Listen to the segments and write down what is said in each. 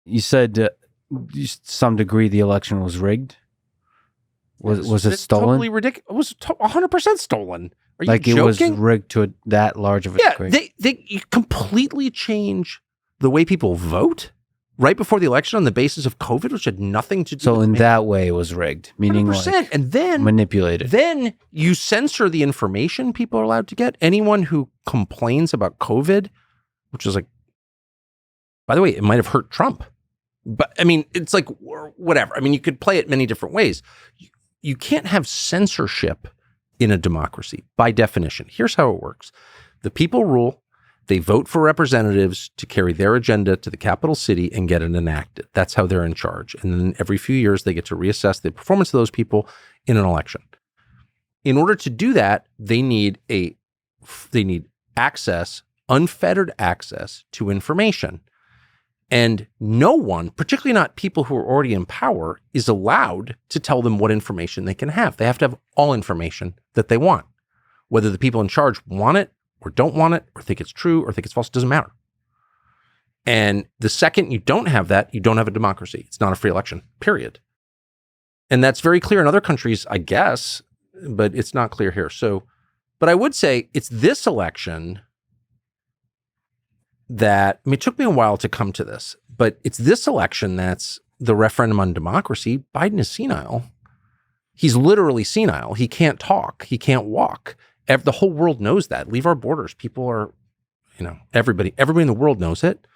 You said to some degree the election was rigged. Was it stolen? Totally ridiculous. It was 100% stolen. Are you like joking? It was rigged to that large of a degree? They completely change the way people vote right before the election on the basis of COVID, which had nothing to do so with in that way it was rigged, meaning 100%. Like and then manipulated. Then you censor the information people are allowed to get. Anyone who complains about COVID, which is like, by the way, it might have hurt Trump. But I mean, it's like, whatever. I mean, you could play it many different ways. You can't have censorship in a democracy by definition. Here's how it works. The people rule. They vote for representatives to carry their agenda to the capital city and get it enacted. That's how they're in charge. And then every few years, they get to reassess the performance of those people in an election. In order to do that, they need access, unfettered access to information. And no one, particularly not people who are already in power, is allowed to tell them what information they can have. They have to have all information that they want. Whether the people in charge want it or don't want it or think it's true or think it's false, it doesn't matter. And the second you don't have that, you don't have a democracy. It's not a free election, period. And that's very clear in other countries, I guess, but it's not clear here. So, but I would say it's this election that, I mean, it took me a while to come to this, but it's this election that's the referendum on democracy. Biden is senile. He's literally senile. He can't talk. He can't walk. The whole world knows that. Leave our borders. People are, everybody in the world knows it.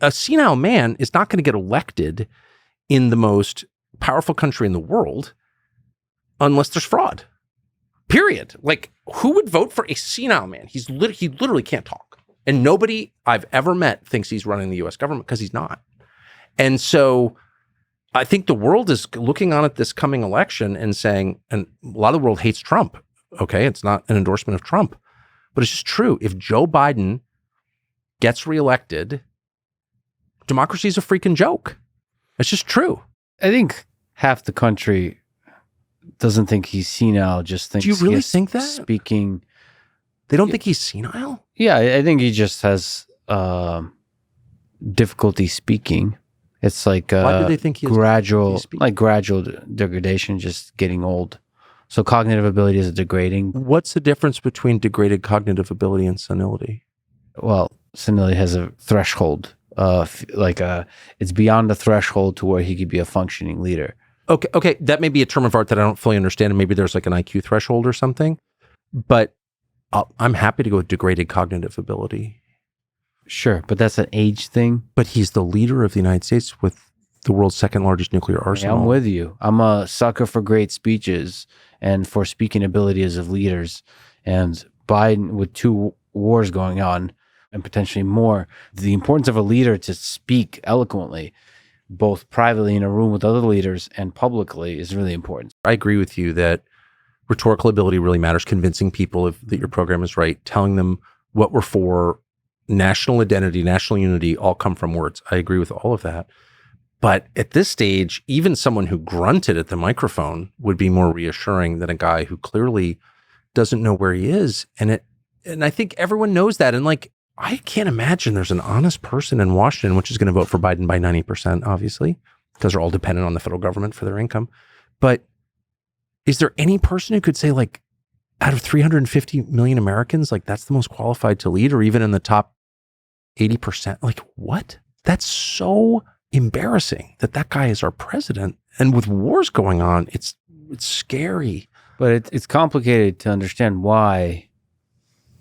A senile man is not going to get elected in the most powerful country in the world unless there's fraud. Period. Like, who would vote for a senile man? He literally can't talk. And nobody I've ever met thinks he's running the U.S. government because he's not. And so I think the world is looking on at this coming election and saying, and a lot of the world hates Trump. Okay, it's not an endorsement of Trump, but it's just true. If Joe Biden gets reelected, democracy is a freaking joke. It's just true. I think half the country doesn't think he's senile, just thinks. Do you really he's think that? Speaking. They don't think he's senile? Yeah, I think he just has difficulty speaking. It's like why do they think he has gradual degradation, just getting old. So cognitive ability is degrading. What's the difference between degraded cognitive ability and senility? Well, senility has a threshold. It's beyond the threshold to where he could be a functioning leader. Okay, that may be a term of art that I don't fully understand, and maybe there's like an IQ threshold or something. But I'm happy to go with degraded cognitive ability. Sure, but that's an age thing. But he's the leader of the United States with the world's second largest nuclear arsenal. I'm with you. I'm a sucker for great speeches and for speaking abilities of leaders. And Biden, with 2 wars going on and potentially more, the importance of a leader to speak eloquently, both privately in a room with other leaders and publicly, is really important. I agree with you that rhetorical ability really matters, convincing people that your program is right, telling them what we're for, national identity, national unity, all come from words. I agree with all of that. But at this stage, even someone who grunted at the microphone would be more reassuring than a guy who clearly doesn't know where he is. And I think everyone knows that. And like, I can't imagine there's an honest person in Washington which is going to vote for Biden by 90%, obviously, because they're all dependent on the federal government for their income. But is there any person who could say, like, out of 350 million Americans, like, that's the most qualified to lead, or even in the top 80%? Like, what? That's so embarrassing that guy is our president. And with wars going on, it's scary. But it's complicated to understand why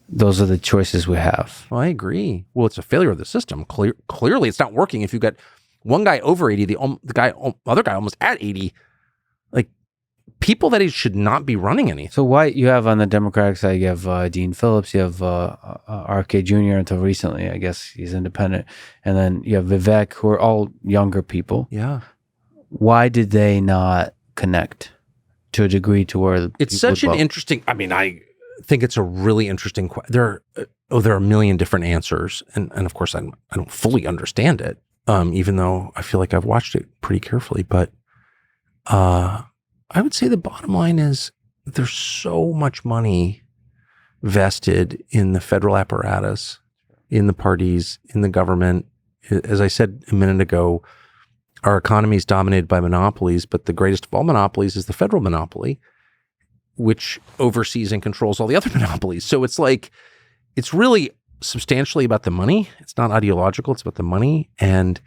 those are the choices we have. Well, I agree. Well, it's a failure of the system. Clearly, it's not working. If you've got one guy over 80, the other guy almost at 80, like, people that age should not be running anything. So why you have on the Democratic side, you have Dean Phillips, you have RK Jr. until recently, I guess he's independent. And then you have Vivek, who are all younger people. Yeah. Why did they not connect to a degree to where it's such an interesting, I mean, I think it's a really interesting question. There are a million different answers. And of course, I don't fully understand it, even though I feel like I've watched it pretty carefully. But I would say the bottom line is there's so much money vested in the federal apparatus in the parties, in the government. As I said a minute ago, our economy is dominated by monopolies, but the greatest of all monopolies is the federal monopoly, which oversees and controls all the other monopolies. So it's like, it's really substantially about the money. It's not ideological. It's about the money. And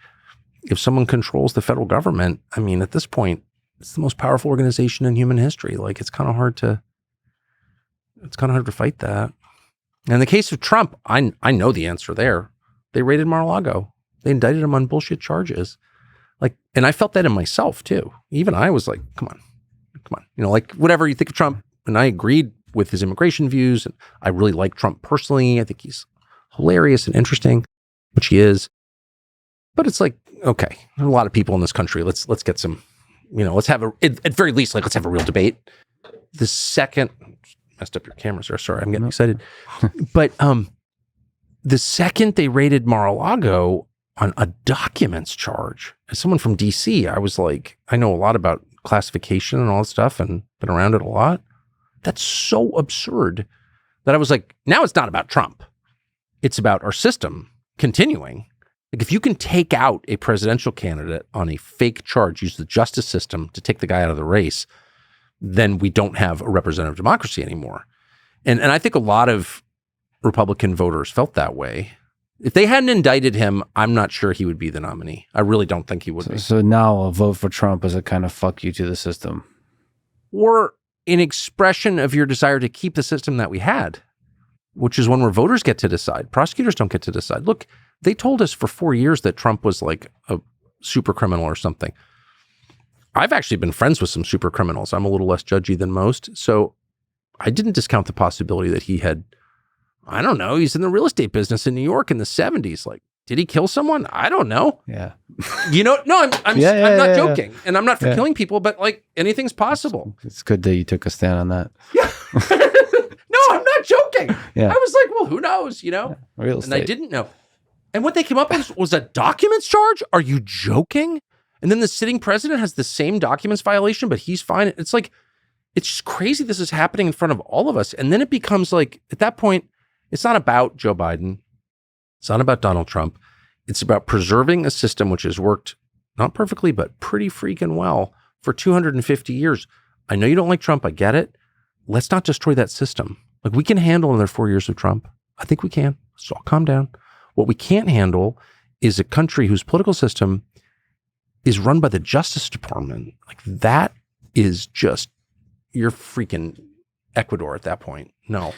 if someone controls the federal government, I mean, at this point, it's the most powerful organization in human history. Like, it's kind of hard to fight that. And in the case of Trump, I know the answer there. They raided Mar-a-Lago. They indicted him on bullshit charges. Like, and I felt that in myself too. Even I was like, come on. You know, like, whatever you think of Trump, and I agreed with his immigration views, and I really like Trump personally. I think he's hilarious and interesting, which he is. But it's like, okay, there are a lot of people in this country. Let's get some, you know, let's have at very least, like, let's have a real debate. The second, messed up your camera, sir. Sorry, I'm getting excited. But the second they raided Mar-a-Lago on a documents charge, as someone from DC, I was like, I know a lot about classification and all that stuff and been around it a lot. That's so absurd that I was like, now it's not about Trump. It's about our system continuing. Like, if you can take out a presidential candidate on a fake charge, use the justice system to take the guy out of the race, then we don't have a representative democracy anymore. And I think a lot of Republican voters felt that way. If they hadn't indicted him, I'm not sure he would be the nominee. I really don't think he would be. So now a vote for Trump is a kind of fuck you to the system. Or an expression of your desire to keep the system that we had, which is one where voters get to decide. Prosecutors don't get to decide. Look, they told us for 4 years that Trump was like a super criminal or something. I've actually been friends with some super criminals. I'm a little less judgy than most. So I didn't discount the possibility that he had, I don't know, he's in the real estate business in New York in the 70s. Like, did he kill someone? I don't know. Yeah. You know, no, I'm not joking. And I'm not for killing people, but like, anything's possible. It's good that you took a stand on that. Yeah. No, I'm not joking. Yeah. I was like, well, who knows, you know? Yeah. Real estate. And I didn't know. And what they came up with was a documents charge? Are you joking? And then the sitting president has the same documents violation, but he's fine. It's like, it's just crazy this is happening in front of all of us. And then it becomes like, at that point, it's not about Joe Biden. It's not about Donald Trump. It's about preserving a system which has worked, not perfectly, but pretty freaking well for 250 years. I know you don't like Trump. I get it. Let's not destroy that system. Like, we can handle another 4 years of Trump. I think we can. So I'll calm down. What we can't handle is a country whose political system is run by the Justice Department. Like, that is just, you're freaking Ecuador at that point. No.